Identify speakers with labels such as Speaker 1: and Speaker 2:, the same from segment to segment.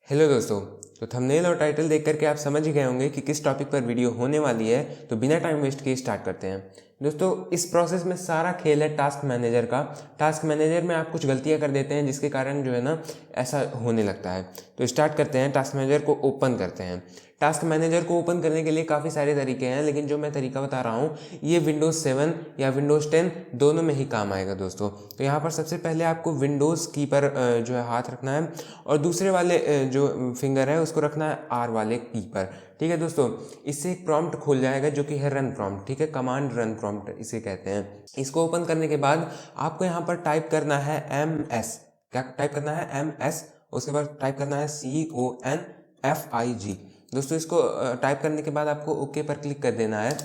Speaker 1: Hello दोस्तों। तो thumbnail और टाइटल देख करके आप समझ ही गए होंगे कि किस टॉपिक पर वीडियो होने वाली है। तो बिना टाइम वेस्ट किए स्टार्ट करते हैं। दोस्तों, इस प्रोसेस में सारा खेल है टास्क मैनेजर का। टास्क मैनेजर में आप कुछ गलतियां कर देते हैं जिसके कारण जो है ना ऐसा होने लगता है। तो स्टार्ट करते हैं, टास्क मैनेजर को ओपन करते हैं। टास्क मैनेजर को ओपन करने के लिए काफ़ी सारे तरीके हैं, लेकिन जो मैं तरीका बता रहा हूँ ये विंडोज़ 7 या विंडोज़ 10 दोनों में ही काम आएगा दोस्तों। तो यहाँ पर सबसे पहले आपको विंडोज़ की पर जो है हाथ रखना है और दूसरे वाले जो फिंगर है उसको रखना है आर वाले की पर। ठीक है दोस्तों, इससे एक प्रॉम्प्ट खुल जाएगा जो कि है रन प्रॉम्प्ट। ठीक है, कमांड रन प्रॉम्प्ट इसे कहते हैं। इसको ओपन करने के बाद आपको यहाँ पर टाइप करना है MS। क्या टाइप करना है? MS। उसके बाद टाइप करना है CONFIG। दोस्तों, इसको टाइप करने के बाद आपको ओके पर क्लिक कर देना है।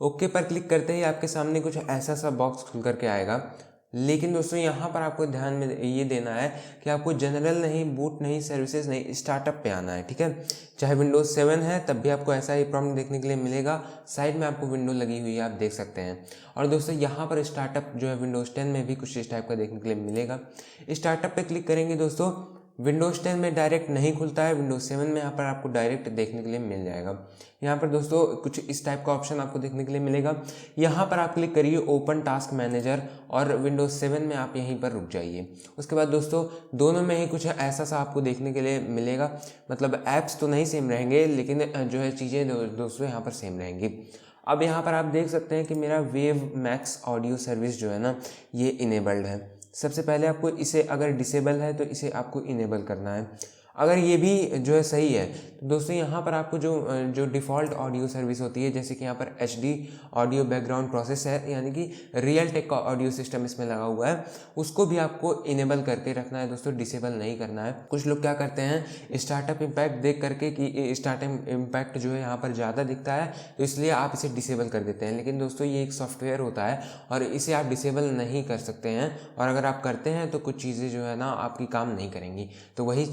Speaker 1: ओके पर क्लिक करते ही आपके सामने कुछ ऐसा सा बॉक्स खुल करके आएगा। लेकिन दोस्तों, यहाँ पर आपको ध्यान में ये देना है कि आपको जनरल नहीं, बूट नहीं, सर्विसेज नहीं, स्टार्टअप पे आना है। ठीक है, चाहे विंडोज़ 7 है तब भी आपको ऐसा ही प्रॉम्प्ट देखने के लिए मिलेगा। साइड में आपको विंडो लगी हुई है, आप देख सकते हैं। और दोस्तों, यहाँ पर स्टार्टअप जो है विंडोज़ 10 में भी कुछ इस टाइप का देखने के लिए मिलेगा। स्टार्टअप पे क्लिक करेंगे दोस्तों, विंडोज़ 10 में डायरेक्ट नहीं खुलता है, विंडोज़ 7 में यहाँ पर आपको डायरेक्ट देखने के लिए मिल जाएगा। यहाँ पर दोस्तों कुछ इस टाइप का ऑप्शन आपको देखने के लिए मिलेगा। यहाँ पर आप क्लिक करिए ओपन टास्क मैनेजर और विंडोज़ 7 में आप यहीं पर रुक जाइए। उसके बाद दोस्तों दोनों में ही कुछ ऐसा सा आपको देखने के लिए मिलेगा। मतलब ऐप्स तो नहीं सेम रहेंगे, लेकिन जो है चीज़ें दोस्तों यहाँ पर सेम रहेंगी। अब यहाँ पर आप देख सकते हैं कि मेरा वेव मैक्स ऑडियो सर्विस जो है ना ये इनेबल्ड है। सबसे पहले आपको इसे, अगर डिसेबल है तो इसे आपको इनेबल करना है। अगर ये भी जो है सही है तो दोस्तों यहाँ पर आपको जो डिफ़ॉल्ट ऑडियो सर्विस होती है, जैसे कि यहाँ पर HD ऑडियो बैकग्राउंड प्रोसेस है, यानी कि रियल टेक का ऑडियो सिस्टम इसमें लगा हुआ है, उसको भी आपको इनेबल करके रखना है दोस्तों, डिसेबल नहीं करना है। कुछ लोग क्या करते हैं, स्टार्टअप इम्पैक्ट देख करके कि स्टार्टअप इम्पैक्ट जो है यहाँ पर ज़्यादा दिखता है तो इसलिए आप इसे डिसेबल कर देते हैं। लेकिन दोस्तों ये एक सॉफ्टवेयर होता है और इसे आप डिसेबल नहीं कर सकते हैं, और अगर आप करते हैं तो कुछ चीज़ें जो है ना आपकी काम नहीं करेंगी। तो वही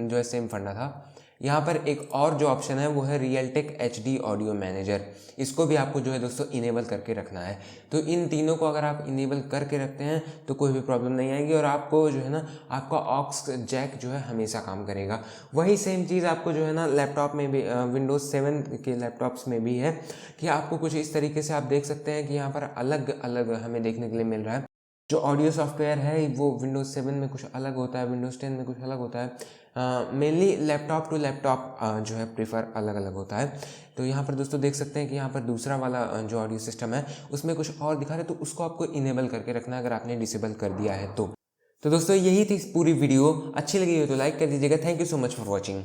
Speaker 1: जो है सेम फंडा था। यहाँ पर एक और जो ऑप्शन है वो है रियलटेक HD ऑडियो मैनेजर। इसको भी आपको जो है दोस्तों इनेबल करके रखना है। तो इन तीनों को अगर आप इनेबल करके रखते हैं तो कोई भी प्रॉब्लम नहीं आएगी, और आपको जो है ना आपका ऑक्स जैक जो है हमेशा काम करेगा। वही सेम चीज़ आपको जो है ना लैपटॉप में भी, विंडोज़ 7 के लैपटॉप्स में भी है कि आपको कुछ इस तरीके से आप देख सकते हैं कि यहाँ पर अलग अलग हमें देखने के लिए मिल रहा है। जो ऑडियो सॉफ्टवेयर है वो विंडोज़ 7 में कुछ अलग होता है, विंडोज़ 10 में कुछ अलग होता है। मेनली लैपटॉप टू लैपटॉप जो है प्रीफर अलग अलग होता है। तो यहाँ पर दोस्तों देख सकते हैं कि यहाँ पर दूसरा वाला जो ऑडियो सिस्टम है उसमें कुछ और दिखा रहे, तो उसको आपको इनेबल करके रखना है अगर आपने डिसेबल कर दिया है तो। दोस्तों यही थी पूरी वीडियो। अच्छी लगी हो तो लाइक कर दीजिएगा। Thank you so much for watching.